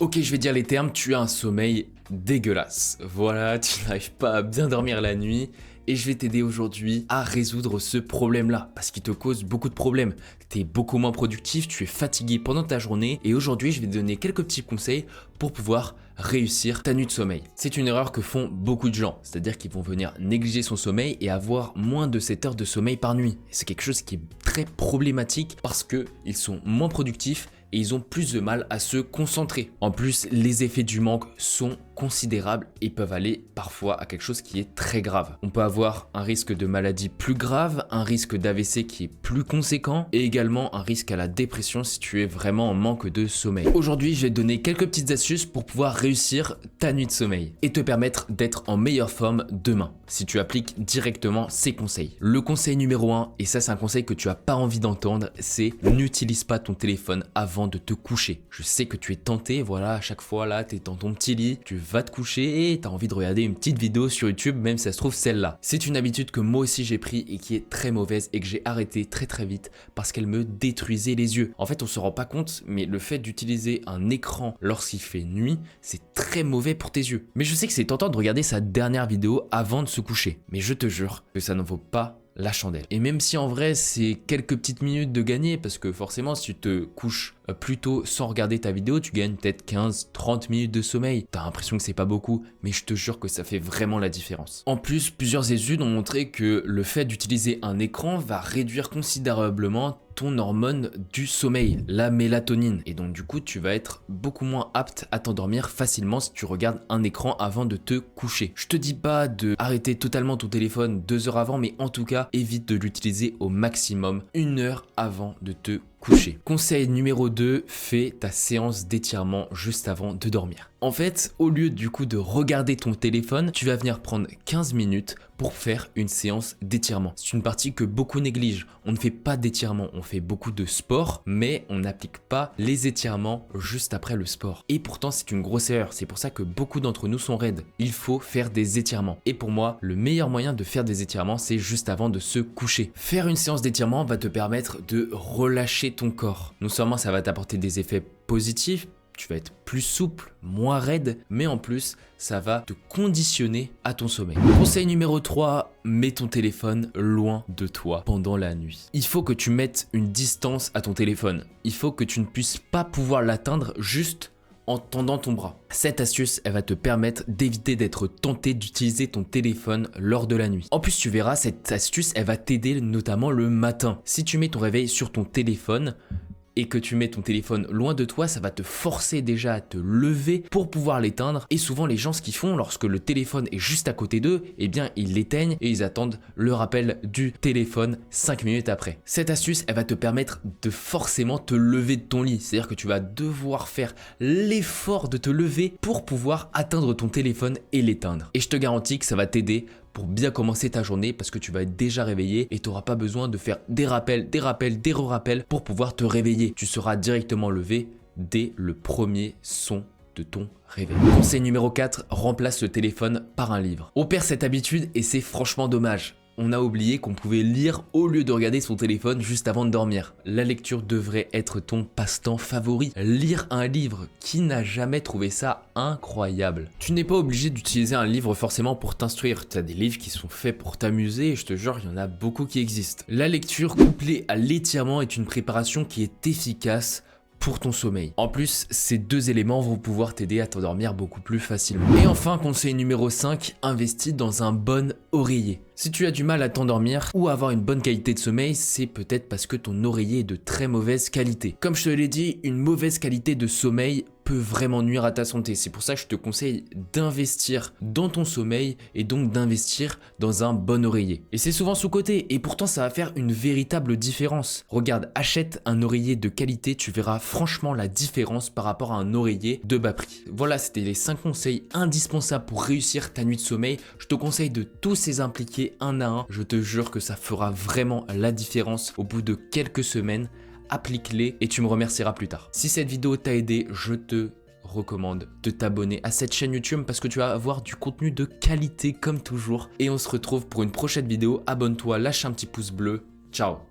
Ok, je vais dire les termes, tu as un sommeil dégueulasse. Voilà, tu n'arrives pas à bien dormir la nuit. Et je vais t'aider aujourd'hui à résoudre ce problème-là, parce qu'il te cause beaucoup de problèmes. Tu es beaucoup moins productif, tu es fatigué pendant ta journée, et aujourd'hui je vais te donner quelques petits conseils pour pouvoir réussir ta nuit de sommeil. C'est une erreur que font beaucoup de gens, c'est-à-dire qu'ils vont venir négliger son sommeil et avoir moins de 7 heures de sommeil par nuit. C'est quelque chose qui est très problématique parce qu'ils sont moins productifs et ils ont plus de mal à se concentrer. En plus, les effets du manque sont considérables et peuvent aller parfois à quelque chose qui est très grave. On peut avoir un risque de maladie plus grave, un risque d'AVC qui est plus conséquent et également un risque à la dépression si tu es vraiment en manque de sommeil. Aujourd'hui, je vais te donner quelques petites astuces pour pouvoir réussir ta nuit de sommeil et te permettre d'être en meilleure forme demain si tu appliques directement ces conseils. Le conseil numéro 1, et ça c'est un conseil que tu n'as pas envie d'entendre, c'est n'utilise pas ton téléphone avant de te coucher. Je sais que tu es tenté, voilà, à chaque fois là, tu es dans ton petit lit, tu vas te coucher et tu as envie de regarder une petite vidéo sur YouTube, même si ça se trouve celle-là. C'est une habitude que moi aussi j'ai pris et qui est très mauvaise et que j'ai arrêté très vite parce qu'elle me détruisait les yeux. En fait, on se rend pas compte, mais le fait d'utiliser un écran lorsqu'il fait nuit, c'est très mauvais pour tes yeux. Mais je sais que c'est tentant de regarder sa dernière vidéo avant de se coucher, mais je te jure que ça n'en vaut pas la chandelle. Et même si en vrai c'est quelques petites minutes de gagner, parce que forcément si tu te couches plus tôt sans regarder ta vidéo, tu gagnes peut-être 15-30 minutes de sommeil. T'as l'impression que c'est pas beaucoup, mais je te jure que ça fait vraiment la différence. En plus, plusieurs études ont montré que le fait d'utiliser un écran va réduire considérablement ton hormone du sommeil, la mélatonine. Et donc du coup, tu vas être beaucoup moins apte à t'endormir facilement si tu regardes un écran avant de te coucher. Je te dis pas de arrêter totalement ton téléphone 2 heures avant, mais en tout cas, évite de l'utiliser au maximum 1 heure avant de te coucher. Conseil numéro 2, fais ta séance d'étirement juste avant de dormir. En fait, au lieu du coup de regarder ton téléphone, tu vas venir prendre 15 minutes pour faire une séance d'étirement. C'est une partie que beaucoup négligent. On ne fait pas d'étirement, on fait beaucoup de sport, mais on n'applique pas les étirements juste après le sport. Et pourtant, c'est une grosse erreur. C'est pour ça que beaucoup d'entre nous sont raides. Il faut faire des étirements. Et pour moi, le meilleur moyen de faire des étirements, c'est juste avant de se coucher. Faire une séance d'étirement va te permettre de relâcher ton corps. Non seulement ça va t'apporter des effets positifs, tu vas être plus souple, moins raide, mais en plus, ça va te conditionner à ton sommeil. Conseil numéro 3, mets ton téléphone loin de toi pendant la nuit. Il faut que tu mettes une distance à ton téléphone. Il faut que tu ne puisses pas pouvoir l'atteindre juste en tendant ton bras. Cette astuce, elle va te permettre d'éviter d'être tenté d'utiliser ton téléphone lors de la nuit. En plus, tu verras, cette astuce, elle va t'aider notamment le matin. Si tu mets ton réveil sur ton téléphone, et que tu mets ton téléphone loin de toi, ça va te forcer déjà à te lever pour pouvoir l'éteindre. Et souvent les gens, ce qu'ils font lorsque le téléphone est juste à côté d'eux, eh bien ils l'éteignent et ils attendent le rappel du téléphone 5 minutes après. Cette astuce, elle va te permettre de forcément te lever de ton lit. C'est-à-dire que tu vas devoir faire l'effort de te lever pour pouvoir atteindre ton téléphone et l'éteindre. Et je te garantis que ça va t'aider pour bien commencer ta journée parce que tu vas être déjà réveillé et tu n'auras pas besoin de faire des rappels, des re-rappels pour pouvoir te réveiller. Tu seras directement levé dès le premier son de ton réveil. Conseil numéro 4, remplace le téléphone par un livre. On perd cette habitude et c'est franchement dommage. On a oublié qu'on pouvait lire au lieu de regarder son téléphone juste avant de dormir. La lecture devrait être ton passe-temps favori. Lire un livre, qui n'a jamais trouvé ça incroyable? Tu n'es pas obligé d'utiliser un livre forcément pour t'instruire. Tu as des livres qui sont faits pour t'amuser et je te jure, il y en a beaucoup qui existent. La lecture couplée à l'étirement est une préparation qui est efficace pour ton sommeil. En plus, ces deux éléments vont pouvoir t'aider à t'endormir beaucoup plus facilement. Et enfin, conseil numéro 5, investis dans un bon oreiller. Si tu as du mal à t'endormir ou à avoir une bonne qualité de sommeil, c'est peut-être parce que ton oreiller est de très mauvaise qualité. Comme je te l'ai dit, une mauvaise qualité de sommeil peut vraiment nuire à ta santé. C'est pour ça que je te conseille d'investir dans ton sommeil et donc d'investir dans un bon oreiller. Et c'est souvent sous-coté et pourtant ça va faire une véritable différence. Regarde, achète un oreiller de qualité, tu verras franchement la différence par rapport à un oreiller de bas prix. Voilà, c'était les 5 conseils indispensables pour réussir ta nuit de sommeil. Je te conseille de tous les impliquer un à un. Je te jure que ça fera vraiment la différence au bout de quelques semaines. Applique-les et tu me remercieras plus tard. Si cette vidéo t'a aidé, je te recommande de t'abonner à cette chaîne YouTube parce que tu vas avoir du contenu de qualité comme toujours. Et on se retrouve pour une prochaine vidéo. Abonne-toi, lâche un petit pouce bleu. Ciao!